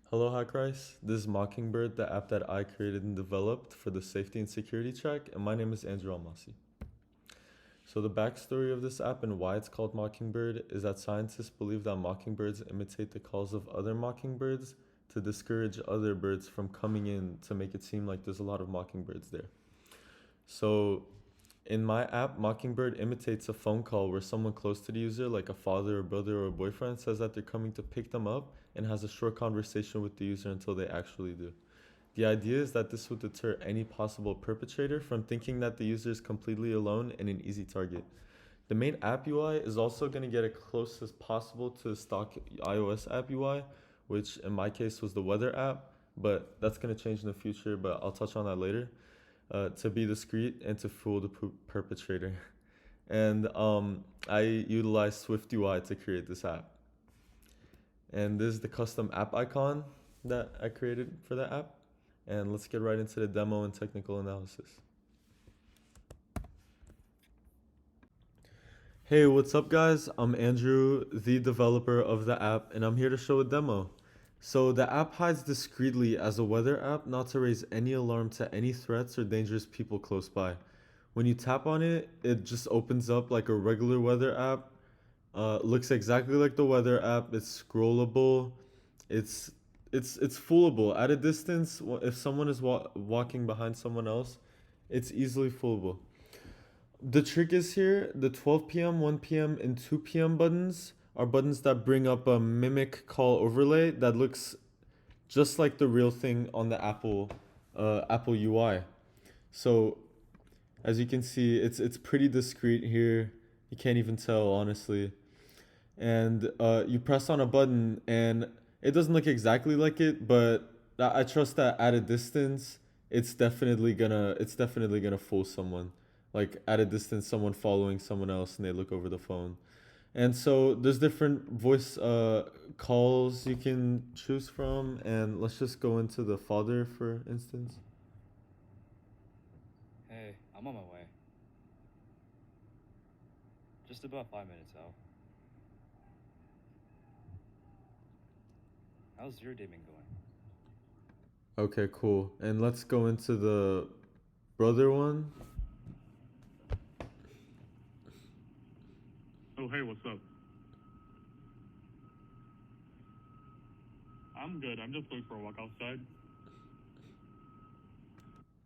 Hello, Hi Christ. This is Mockingbird, the app that I created and developed for the safety and security check, and my name is Andrew Almasi. So, the backstory of this app and why it's called Mockingbird is that scientists believe that mockingbirds imitate the calls of other mockingbirds to discourage other birds from coming in to make it seem like there's a lot of mockingbirds there. So, in my app, Mockingbird imitates a phone call where someone close to the user, like a father or brother or a boyfriend, says that they're coming to pick them up and has a short conversation with the user until they actually do. The idea is that this would deter any possible perpetrator from thinking that the user is completely alone and an easy target. The main app UI is also going to get as close as possible to the stock iOS app UI, which in my case was the weather app, but that's going to change in the future, but I'll touch on that later. To be discreet and to fool the perpetrator. And I utilized Swift UI to create this app. And this is the custom app icon that I created for that app. And let's get right into the demo and technical analysis. Hey, what's up, guys? I'm Andrew, the developer of the app, and I'm here to show a demo. So the app hides discreetly as a weather app, not to raise any alarm to any threats or dangerous people close by. When you tap on it, it just opens up like a regular weather app. Looks exactly like the weather app. It's scrollable. It's it's foolable at a distance. If someone is walking behind someone else, it's easily foolable. The trick is here the 12 p.m., 1 p.m., and 2 p.m. buttons are buttons that bring up a mimic call overlay that looks just like the real thing on the Apple UI. So as you can see, it's pretty discreet here. You can't even tell honestly. And you press on a button and it doesn't look exactly like it, but I trust that at a distance, it's definitely gonna fool someone. Like at a distance, someone following someone else, and they look over the phone. And so there's different voice calls you can choose from, and let's just go into the father for instance. Hey, I'm on my way. Just about 5 minutes out. How's your day been going? Okay, cool. And let's go into the brother one. Oh, hey, what's up? I'm good. I'm just going for a walk outside.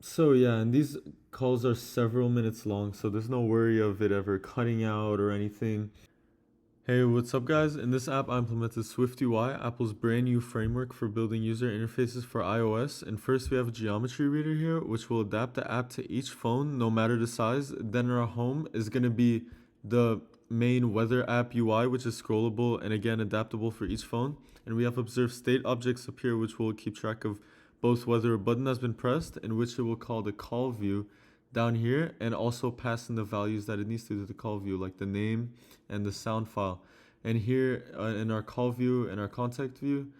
So yeah, and these calls are several minutes long, so there's no worry of it ever cutting out or anything. Hey, what's up, guys? In this app, I implemented SwiftUI, Apple's brand new framework for building user interfaces for iOS. And first, we have a geometry reader here, which will adapt the app to each phone, no matter the size. Then our home is going to be the main weather app UI, which is scrollable and again adaptable for each phone. And we have observed state objects up here, which will keep track of both whether a button has been pressed and which it will call the call view down here, and also pass in the values that it needs to the call view, like the name and the sound file. And here in our call view and our contact view,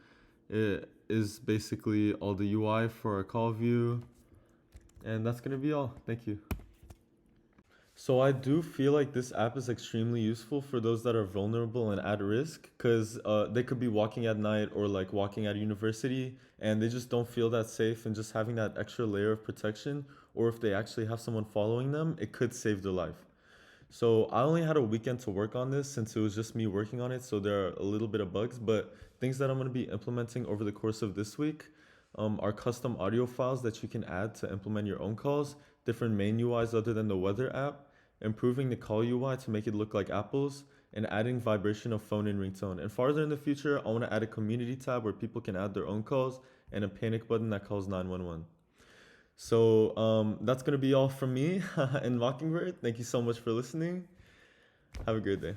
it is basically all the UI for our call view. And that's going to be all. Thank you. So I do feel like this app is extremely useful for those that are vulnerable and at risk, because they could be walking at night or like walking at university and they just don't feel that safe, and just having that extra layer of protection, or if they actually have someone following them, it could save their life. So I only had a weekend to work on this since it was just me working on it, so there are a little bit of bugs, but things that I'm going to be implementing over the course of this week are custom audio files that you can add to implement your own calls, different main UIs other than the weather app, improving the call UI to make it look like Apple's, and adding vibration of phone and ringtone. And farther in the future, I want to add a community tab where people can add their own calls and a panic button that calls 911. So that's going to be all from me and Mockingbird. Thank you so much for listening. Have a great day.